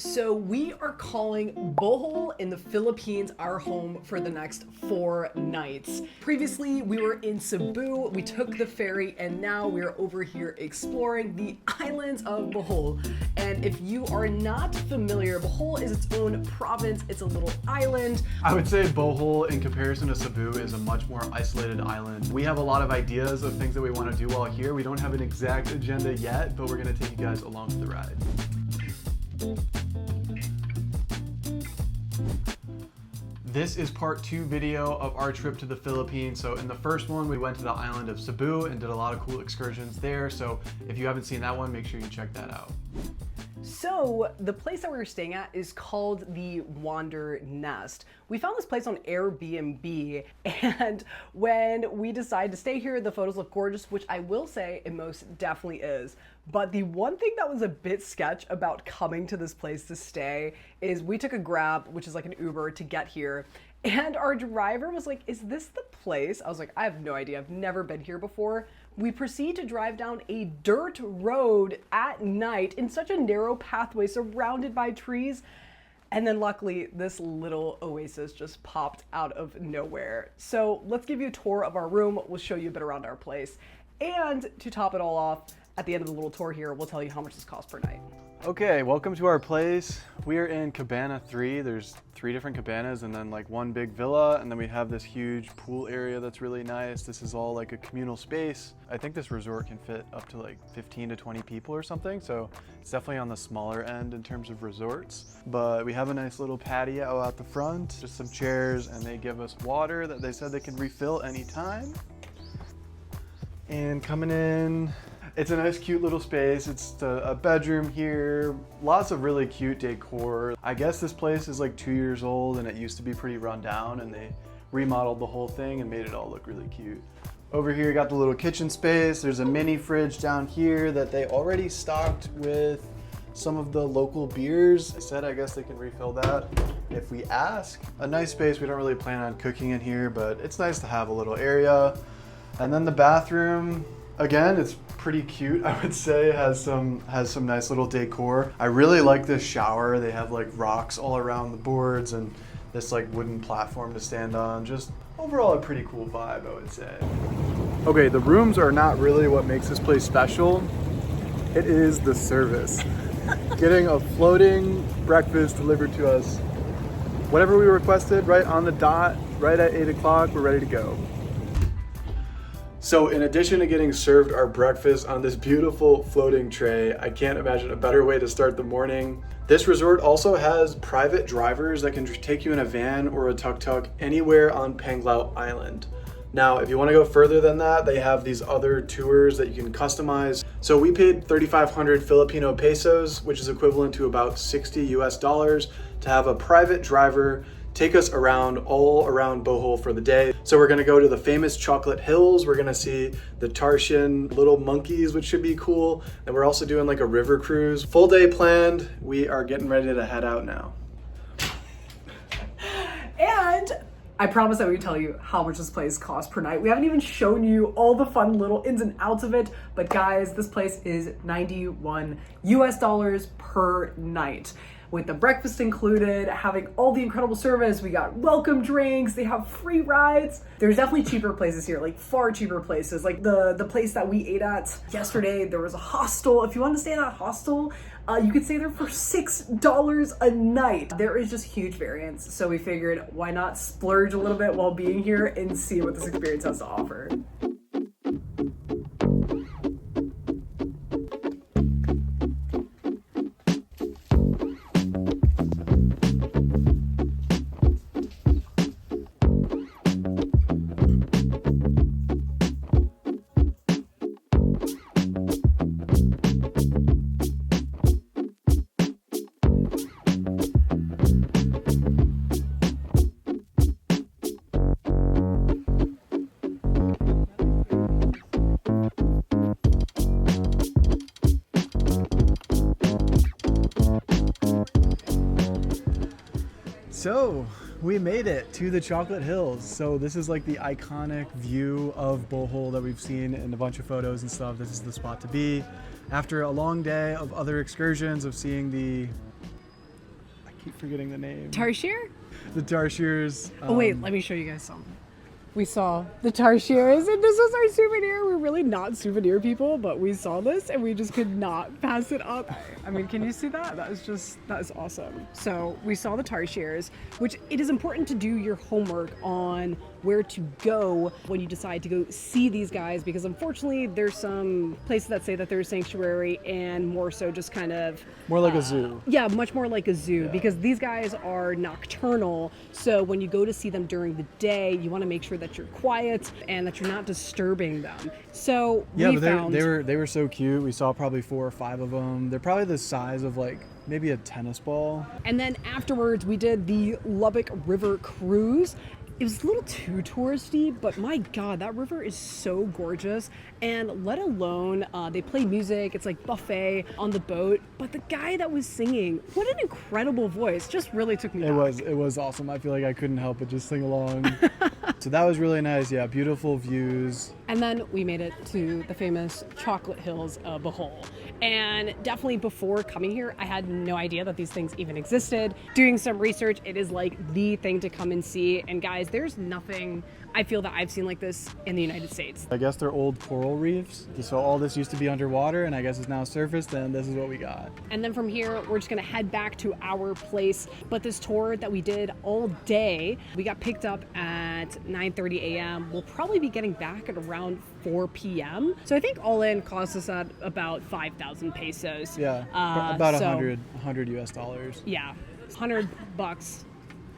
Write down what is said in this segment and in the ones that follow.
So we are calling Bohol in the Philippines our home for the next 4 nights. Previously, we were in Cebu, we took the ferry, and now we're over here exploring the islands of Bohol. And if you are not familiar, Bohol is its own province, it's a little island. I would say Bohol, in comparison to Cebu, is a much more isolated island. We have a lot of ideas of things that we want to do while here. We don't have an exact agenda yet, but we're going to take you guys along for the ride. This is part 2 video of our trip to the Philippines. So in the first one, we went to the island of Cebu and did a lot of cool excursions there. So if you haven't seen that one, make sure you check that out. So the place that we were staying at is called the Wander Nest. We found this place on Airbnb, and when we decided to stay here, the photos look gorgeous, which I will say it most definitely is. But the one thing that was a bit sketch about coming to this place to stay is we took a Grab, which is like an Uber, to get here. And our driver was like, "Is this the place?" I was like, "I have no idea. I've never been here before." We proceed to drive down a dirt road at night in such a narrow pathway surrounded by trees. And then luckily, this little oasis just popped out of nowhere. So let's give you a tour of our room. We'll show you a bit around our place. And to top it all off, at the end of the little tour here, we'll tell you how much this costs per night. Okay, welcome to our place. We are in Cabana 3. There's 3 different cabanas and then like one big villa, and then we have this huge pool area that's really nice. This is all like a communal space. I think this resort can fit up to like 15 to 20 people or something, so it's definitely on the smaller end in terms of resorts. But we have a nice little patio out the front, just some chairs, and they give us water that they said they can refill anytime. And coming in, it's a nice, cute little space. It's a bedroom here, lots of really cute decor. I guess this place is like 2 years old and it used to be pretty run down, and they remodeled the whole thing and made it all look really cute. Over here, you got the little kitchen space. There's a mini fridge down here that they already stocked with some of the local beers. They said, I guess they can refill that if we ask. A nice space. We don't really plan on cooking in here, but it's nice to have a little area. And then the bathroom, again, it's pretty cute, I would say. Has some nice little decor. I really like this shower. They have like rocks all around the boards and this like wooden platform to stand on. Just overall a pretty cool vibe, I would say. Okay, the rooms are not really what makes this place special. It is the service. Getting a floating breakfast delivered to us. Whatever we requested, right on the dot, right at 8 o'clock, we're ready to go. So in addition to getting served our breakfast on this beautiful floating tray, I can't imagine a better way to start the morning. This resort also has private drivers that can take you in a van or a tuk-tuk anywhere on Panglao Island. Now, if you want to go further than that, they have these other tours that you can customize. So we paid 3,500 Filipino pesos, which is equivalent to about $60 US, to have a private driver take us around all around Bohol for the day. So we're gonna go to the famous chocolate hills. We're gonna see the Tarsian little monkeys, which should be cool. And we're also doing like a river cruise. Full day planned. We are getting ready to head out now. And I promise I would tell you how much this place costs per night. We haven't even shown you all the fun little ins and outs of it, but guys, this place is $91 US per night. With the breakfast included, having all the incredible service, we got welcome drinks, they have free rides. There's definitely cheaper places here, like far cheaper places. Like the place that we ate at yesterday, there was a hostel. If you want to stay in that hostel, you could stay there for $6 a night. There is just huge variance. So we figured, why not splurge a little bit while being here and see what this experience has to offer. So we made it to the Chocolate Hills. So this is like the iconic view of Bohol that we've seen in a bunch of photos and stuff. This is the spot to be. After a long day of other excursions, of seeing the keep forgetting the name. Tarsier? The tarsiers. Oh wait, let me show you guys something. We saw the tarsiers, and this was our souvenir. We're really not souvenir people, but we saw this and we just could not pass it up. I mean, can you see that? That is awesome. So we saw the tarsiers, which it is important to do your homework on where to go when you decide to go see these guys, because unfortunately there's some places that say that they're a sanctuary and more so just kind of More like a zoo. Yeah, much more like a zoo, because these guys are nocturnal. So when you go to see them during the day, you want to make sure that you're quiet and that you're not disturbing them. So yeah, but they were so cute. We saw probably 4 or 5 of them. They're probably the size of like maybe a tennis ball. And then afterwards we did the Lubbock River cruise. It was a little too touristy, but my God, that river is so gorgeous. And let alone, they play music, it's like buffet on the boat. But the guy that was singing, what an incredible voice, just really took me back. It was awesome. I feel like I couldn't help but just sing along. So that was really nice. Yeah, beautiful views. And then we made it to the famous chocolate hills of Bohol. And definitely before coming here, I had no idea that these things even existed. Doing some research, it is like the thing to come and see. And guys, there's nothing I feel that I've seen like this in the United States. I guess they're old coral reefs. So all this used to be underwater, and I guess it's now surfaced, and this is what we got. And then from here, we're just gonna head back to our place. But this tour that we did all day, we got picked up at 9:30 a.m. We'll probably be getting back at around 4 p.m. So I think all in cost us at about 5,000 pesos. Yeah, about 100 US dollars. Yeah, $100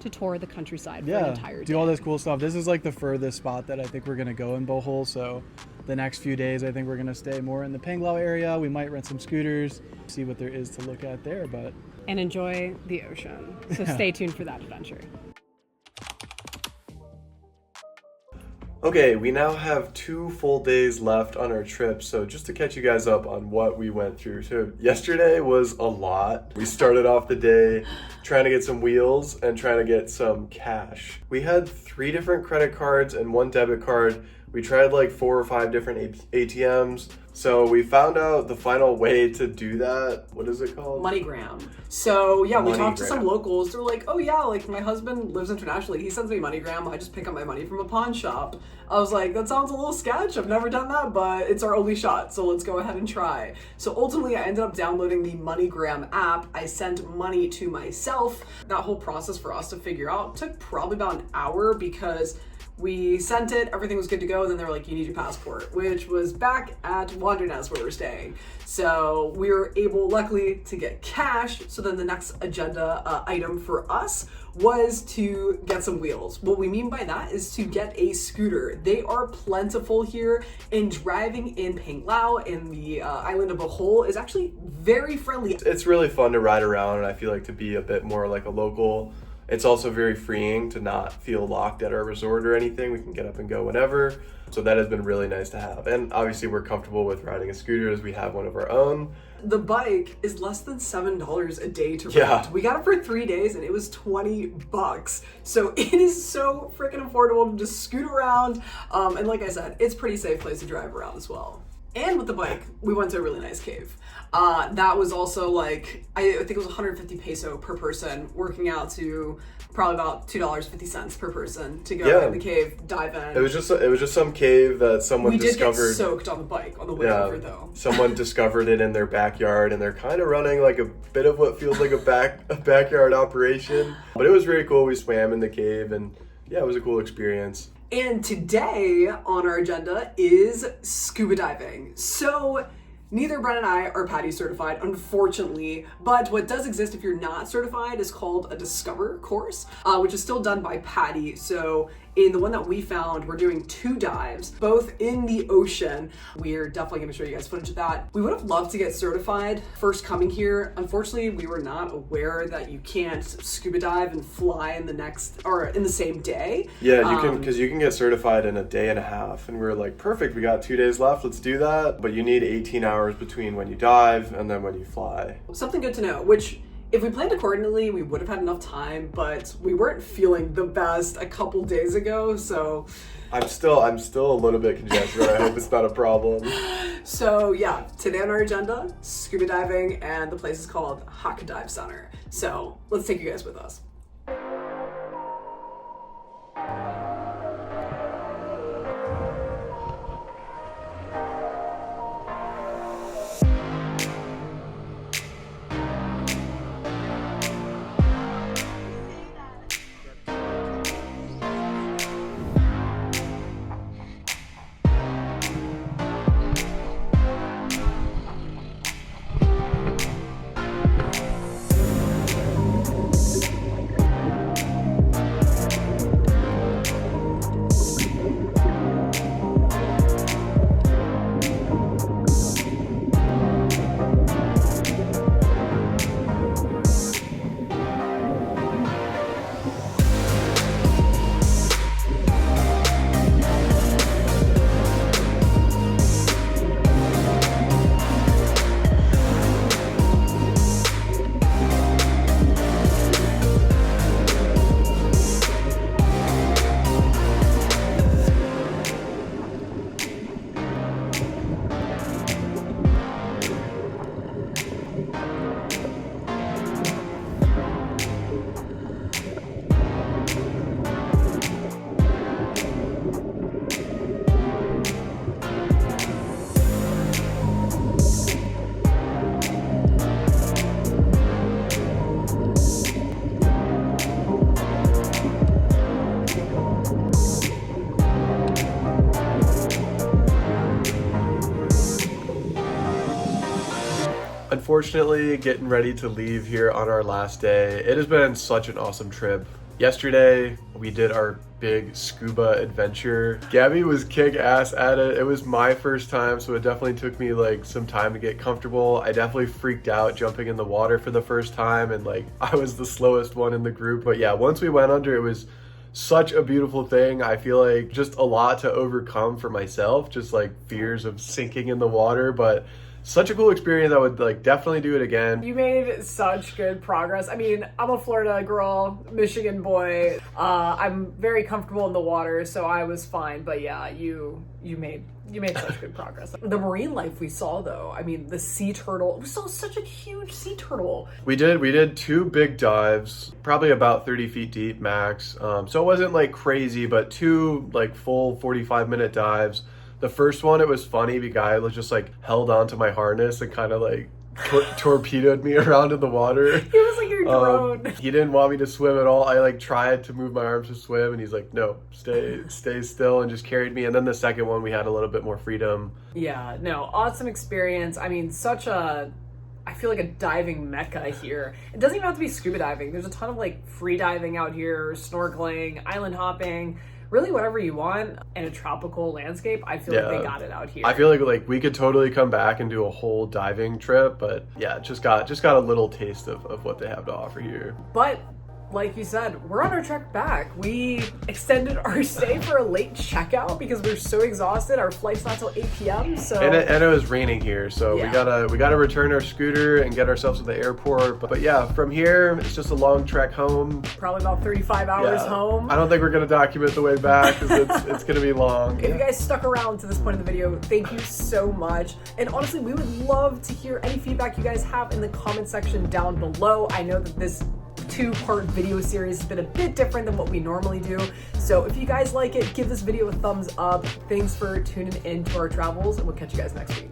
to tour the countryside for an entire day. Do all this cool stuff. This is like the furthest spot that I think we're gonna go in Bohol. So the next few days, I think we're gonna stay more in the Panglao area. We might rent some scooters, see what there is to look at there, and enjoy the ocean. So stay tuned for that adventure. Okay, we now have 2 full days left on our trip, so just to catch you guys up on what we went through. So yesterday was a lot. We started off the day trying to get some wheels and trying to get some cash. We had 3 different credit cards and 1 debit card. We tried like 4 or 5 different ATMs. So we found out the final way to do that. What is it called? MoneyGram. So yeah, we talked to MoneyGram. some locals. They're like, oh yeah, like my husband lives internationally. He sends me MoneyGram. I just pick up my money from a pawn shop. I was like, that sounds a little sketch. I've never done that, but it's our only shot. So let's go ahead and try. So ultimately I ended up downloading the MoneyGram app. I sent money to myself. That whole process for us to figure out took probably about an hour, because we sent it, everything was good to go, then they were like, you need your passport, which was back at Wandernest where we're staying. So we were able, luckily, to get cash. So then the next agenda item for us was to get some wheels. What we mean by that is to get a scooter. They are plentiful here, and driving in Panglao in the island of Bohol is actually very friendly. It's really fun to ride around, and I feel like to be a bit more like a local. It's also very freeing to not feel locked at our resort or anything. We can get up and go whenever. So that has been really nice to have. And obviously we're comfortable with riding a scooter as we have one of our own. The bike is less than $7 a day to rent. Yeah. We got it for 3 days and it was $20. So it is so freaking affordable to just scoot around. And like I said, it's a pretty safe place to drive around as well. And with the bike, we went to a really nice cave. That was also like, I think it was 150 peso per person, working out to probably about $2.50 per person to go in the cave, dive in. It was just some cave that someone discovered. We did get soaked on the bike on the way over though. Someone discovered it in their backyard, and they're kind of running like a bit of what feels like a backyard operation. But it was very cool. We swam in the cave, and yeah, it was a cool experience. And today on our agenda is scuba diving. So neither Bren and I are PADI certified, unfortunately, but what does exist if you're not certified is called a Discover course, which is still done by PADI. So in the one that we found, we're doing 2 dives, both in the ocean. We're definitely gonna show you guys footage of that. We would have loved to get certified first coming here. Unfortunately, we were not aware that you can't scuba dive and fly in the same day. Yeah, you can, because you can get certified in a day and a half. And we were like, perfect, we got 2 days left, let's do that. But you need 18 hours between when you dive and then when you fly. Something good to know, which If we planned accordingly, we would have had enough time, but we weren't feeling the best a couple days ago, so I'm still a little bit congested. I hope it's not a problem. So yeah, today on our agenda, scuba diving, and the place is called Haka Dive Center. So let's take you guys with us. Unfortunately, getting ready to leave here on our last day. It has been such an awesome trip. Yesterday, we did our big scuba adventure. Gabby was kick ass at it. It was my first time, so it definitely took me like some time to get comfortable. I definitely freaked out jumping in the water for the first time, and like I was the slowest one in the group. But yeah, once we went under, it was such a beautiful thing. I feel like just a lot to overcome for myself, just like fears of sinking in the water, but such a cool experience. I would like definitely do it again. You made such good progress. I mean, I'm a Florida girl, Michigan boy. I'm very comfortable in the water, so I was fine. But yeah, you made such good progress. The marine life we saw, though, I mean, the sea turtle. We saw such a huge sea turtle. We did 2 big dives, probably about 30 feet deep max. So it wasn't like crazy, but 2 like full 45-minute dives. The first one, it was funny. The guy was just like held onto my harness and kind of like torpedoed me around in the water. He was like your drone. He didn't want me to swim at all. I like tried to move my arms to swim, and he's like, no, stay still, and just carried me. And then the second one, we had a little bit more freedom. Yeah, no, awesome experience. I mean, I feel like a diving mecca here. It doesn't even have to be scuba diving. There's a ton of like free diving out here, snorkeling, island hopping, really whatever you want in a tropical landscape. I feel like they got it out here. I feel like we could totally come back and do a whole diving trip, but yeah, just got a little taste of what they have to offer here. But like you said, we're on our trek back. We extended our stay for a late checkout because we're so exhausted. Our flight's not till 8 p.m. So and it was raining here, so yeah. we gotta return our scooter and get ourselves to the airport. But yeah, from here it's just a long trek home. Probably about 35 hours home. I don't think we're gonna document the way back because it's gonna be long. If you guys stuck around to this point in the video, thank you so much. And honestly, we would love to hear any feedback you guys have in the comment section down below. I know that this 2-part video series has been a bit different than what we normally do. So if you guys like it, give this video a thumbs up. Thanks for tuning in to our travels, and we'll catch you guys next week.